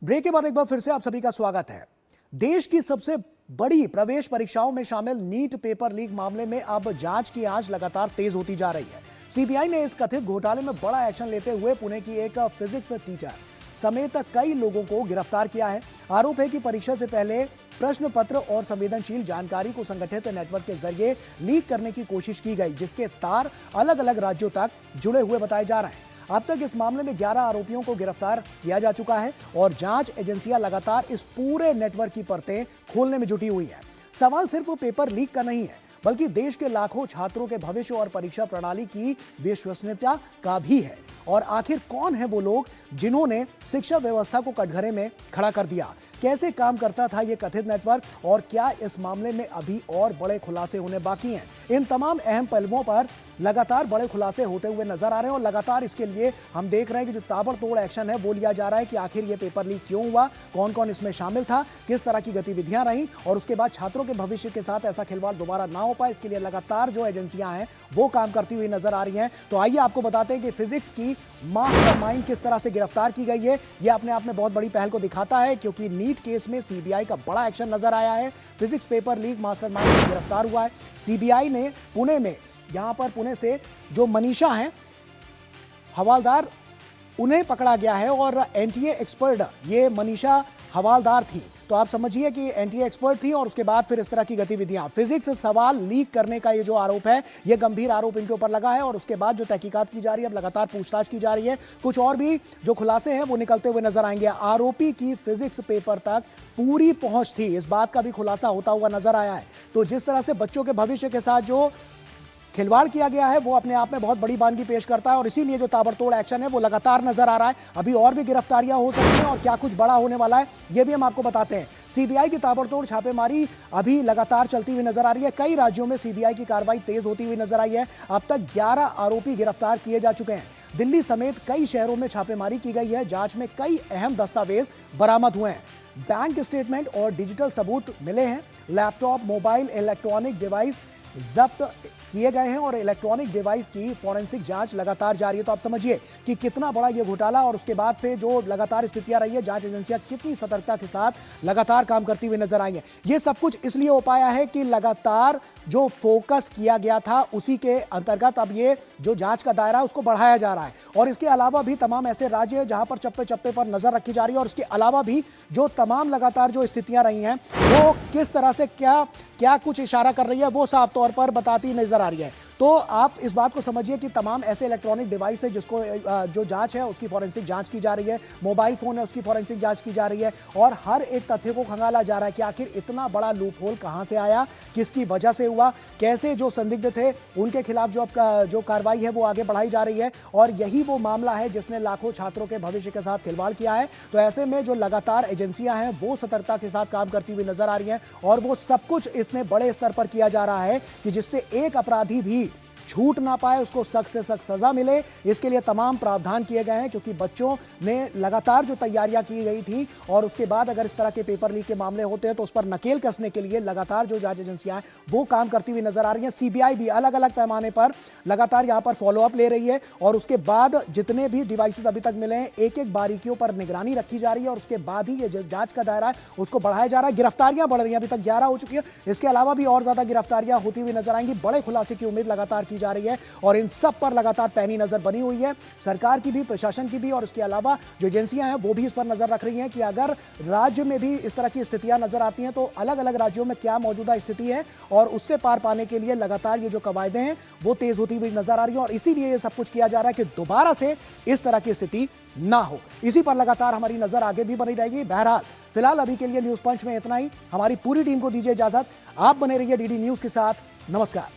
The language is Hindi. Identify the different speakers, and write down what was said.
Speaker 1: ब्रेक के बाद एक बार फिर से आप सभी का स्वागत है। देश की सबसे बड़ी प्रवेश परीक्षाओं में शामिल नीट पेपर लीक मामले में अब जांच की आंच लगातार तेज होती जा रही है। सीबीआई ने इस कथित घोटाले में बड़ा एक्शन लेते हुए पुणे की एक फिजिक्स टीचर समेत कई लोगों को गिरफ्तार किया है। आरोप है कि परीक्षा से पहले प्रश्न पत्र और संवेदनशील जानकारी को संगठित नेटवर्क के जरिए लीक करने की कोशिश की गई, जिसके तार अलग अलग राज्यों तक जुड़े हुए बताए जा रहे हैं। अब तक इस मामले में 11 आरोपियों को गिरफ्तार किया जा चुका है और जांच एजेंसियां लगातार इस पूरे नेटवर्क की परतें खोलने में जुटी हुई है। सवाल सिर्फ पेपर लीक का नहीं है, बल्कि देश के लाखों छात्रों के भविष्य और परीक्षा प्रणाली की विश्वसनीयता का भी है। और आखिर कौन है वो लोग जिन्होंने शिक्षा व्यवस्था को कटघरे में खड़ा कर दिया? कैसे काम करता था ये कथित नेटवर्क और क्या इस मामले में अभी और बड़े खुलासे होने बाकी हैं? इन तमाम अहम पहलुओं पर लगातार बड़े खुलासे होते हुए नजर आ रहे हैं और लगातार इसके लिए हम देख रहे हैं कि जो ताबड़तोड़ एक्शन है वो लिया जा रहा है कि आखिर ये पेपर लीक क्यों हुआ, कौन कौन इसमें शामिल था, किस तरह की गतिविधियां रहीं और उसके बाद छात्रों के भविष्य के साथ ऐसा खिलवाड़ दोबारा ना हो पाए, इसके लिए लगातार जो एजेंसियां हैं वो काम करती हुई नजर आ रही हैं। तो आइए आपको बताते हैं कि फिजिक्स की मास्टरमाइंड किस तरह से गिरफ्तार की गई है। यह अपने आप में बहुत बड़ी पहल को दिखाता है, क्योंकि नीट केस में सीबीआई का बड़ा एक्शन नजर आया है। फिजिक्स पेपर लीक मास्टरमाइंड गिरफ्तार हुआ है। सीबीआई ने पुणे में, यहां पर पुणे से जो मनीषा हैं हवालदार, उन्हें पकड़ा गया है और एनटीए एक्सपर्ट ये मनीषा हवालदार थी। तो आप समझिए कि एनटीए एक्सपर्ट थी और उसके बाद फिर इस तरह की गतिविधियां, फिजिक्स सवाल लीक करने का ये जो आरोप है, ये गंभीर आरोप इनके ऊपर लगा है और उसके बाद जो तहकीकात की जा रही है, अब लगातार पूछताछ की जा रही है। कुछ और भी जो खुलासे हैं वो निकलते हुए नजर आएंगे। आरोपी की फिजिक्स पेपर तक पूरी पहुंच थी, इस बात का भी खुलासा होता हुआ नजर आया है। तो जिस तरह से बच्चों के भविष्य के साथ जो खिलवाड़ किया गया है वो अपने आप में बहुत बड़ी बानगी पेश करता है और इसीलिए जो ताबड़तोड़ एक्शन है वो लगातार नजर आ रहा है। अभी और भी गिरफ्तारियां हो सकती हैं और क्या कुछ बड़ा होने वाला है ये भी हम आपको बताते हैं। सीबीआई की ताबड़तोड़ छापेमारी अभी लगातार चलती हुई नजर आ रही है। कई राज्यों में सीबीआई की कार्रवाई तेज होती हुई नजर आई है। अब तक 11 आरोपी गिरफ्तार किए जा चुके हैं। दिल्ली समेत कई शहरों में छापेमारी की गई है। जांच में कई अहम दस्तावेज बरामद हुए हैं। बैंक स्टेटमेंट और डिजिटल सबूत मिले हैं। लैपटॉप, मोबाइल, इलेक्ट्रॉनिक डिवाइस जब्त किए गए हैं और इलेक्ट्रॉनिक डिवाइस की फॉरेंसिक जांच लगातार जारी है। तो आप समझिए कि कितना बड़ा ये घोटाला और उसके बाद से जो लगातार स्थितियां रही है, जांच एजेंसियां कितनी सतर्कता के साथ लगातार काम करती हुई नजर आई है। ये सब कुछ इसलिए हो पाया है कि लगातार जो फोकस किया गया था उसी के अंतर्गत अब ये जो जांच का दायरा उसको बढ़ाया जा रहा है। और इसके अलावा भी तमाम ऐसे राज्य जहां पर चप्पे चप्पे पर नजर रखी जा रही है और इसके अलावा भी जो तमाम लगातार जो स्थितियां रही हैं वो किस तरह से क्या कुछ इशारा कर रही है वो साफ तौर पर बताती नजर आ रही है। तो आप इस बात को समझिए कि तमाम ऐसे इलेक्ट्रॉनिक डिवाइस है जिसको जो जांच है उसकी फॉरेंसिक जांच की जा रही है, मोबाइल फोन है उसकी फॉरेंसिक जांच की जा रही है और हर एक तथ्य को खंगाला जा रहा है कि आखिर इतना बड़ा लूप होल कहां से आया, किसकी वजह से हुआ, कैसे जो संदिग्ध थे उनके खिलाफ जो कार्रवाई है वो आगे बढ़ाई जा रही है। और यही वो मामला है जिसने लाखों छात्रों के भविष्य के साथ खिलवाड़ किया है। तो ऐसे में जो लगातार एजेंसियां हैं वो सतर्कता के साथ काम करती हुई नजर आ रही हैं और वो सब कुछ इतने बड़े स्तर पर किया जा रहा है कि जिससे एक अपराधी भी छूट ना पाए, उसको सख्त से सख्त सजा मिले। इसके लिए तमाम प्रावधान किए गए हैं, क्योंकि बच्चों ने लगातार जो तैयारियां की गई थी और उसके बाद अगर इस तरह के पेपर लीक के मामले होते हैं तो उस पर नकेल कसने के लिए लगातार जो जांच एजेंसियां हैं वो काम करती हुई नजर आ रही हैं। सीबीआई भी अलग अलग पैमाने पर लगातार यहां पर फॉलोअप ले रही है और उसके बाद जितने भी डिवाइसेस अभी तक मिले हैं एक एक बारीकियों पर निगरानी रखी जा रही है और उसके बाद ही ये जांच का दायरा है उसको बढ़ाया जा रहा है। गिरफ्तारियां बढ़ रही हैं, अभी तक 11 हो चुकी है, इसके अलावा भी और ज्यादा गिरफ्तारियां होती हुई नजर आएंगी। बड़े खुलासे की उम्मीद लगातार की जा रही है और इन सब पर लगातार पैनी नजर बनी हुई है, सरकार की भी, प्रशासन की भी और इसके अलावा जो एजेंसियां हैं वो भी इस पर नजर रख रही हैं कि अगर राज्य में भी इस तरह की स्थितियां नजर आती हैं तो अलग अलग राज्यों में क्या मौजूदा स्थिति है और उससे पार पाने के लिए लगातार ये जो कवायदे हैं वो तेज होती हुई नजर आ रही है और इसीलिए ये सब कुछ किया जा रहा है कि दोबारा से इस तरह की स्थिति ना हो। इसी पर लगातार हमारी नजर आगे भी बनी रहेगी। बहरहाल फिलहाल अभी के लिए न्यूज पंच में इतना ही। हमारी पूरी टीम को दीजिए इजाजत। आप बने रहिए डीडी न्यूज के साथ। नमस्कार।